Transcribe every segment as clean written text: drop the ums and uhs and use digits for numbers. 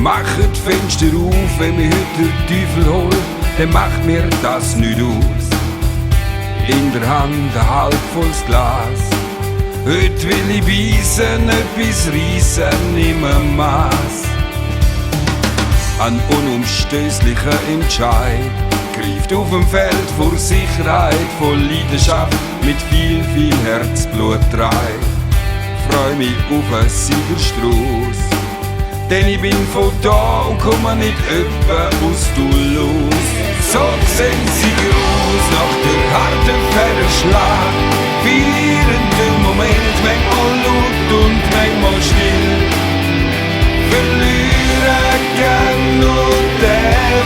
Machet die Fenster auf, wenn mich heute der Teufel holt, dann macht mir das nicht aus. In der Hand ein halb volles Glas. Heute will ich beißen, etwas reissen im Maß. Ein unumstößlicher Entscheid greift auf dem Feld vor Sicherheit, voll Leidenschaft, mit viel, viel Herzblut treibt. Freu mich auf einen Siegerstrauß, denn ich bin von da und komme nicht öppe aus Toulouse. So sehen sie aus nach der harten Pferdeschlag, feiern den Moment, manchmal laut und manchmal still. Verlieren kann nur der, der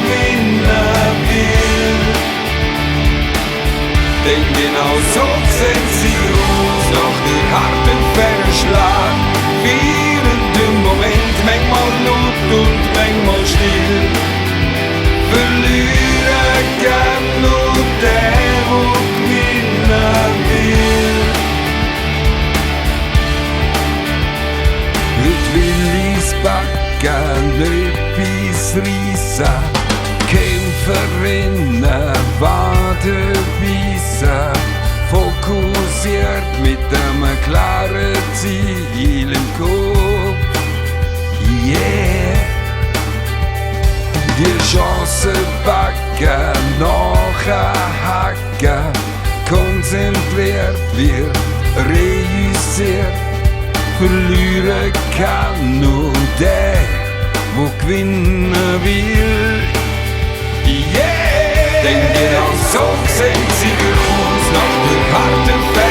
gewinnen will. Denn genau so sehen sie aus nach der harten Pferdeschlag, feiern den Moment, manchmal laut und manchmal still. Verlieren kann nur der, der gewinnen will. Heute will ich's backen, etwas reissen, Kämpferinnen, Waden beißen, fokussiert mit einem klaren Ziel im Kopf. Yeah! Die Chance backen, nachhaken, konzentriert wird, reüssiert. Verlieren kann nur der, wo gewinnen will. Yeah! Denn genau so sehen sie aus nach der harten Feld.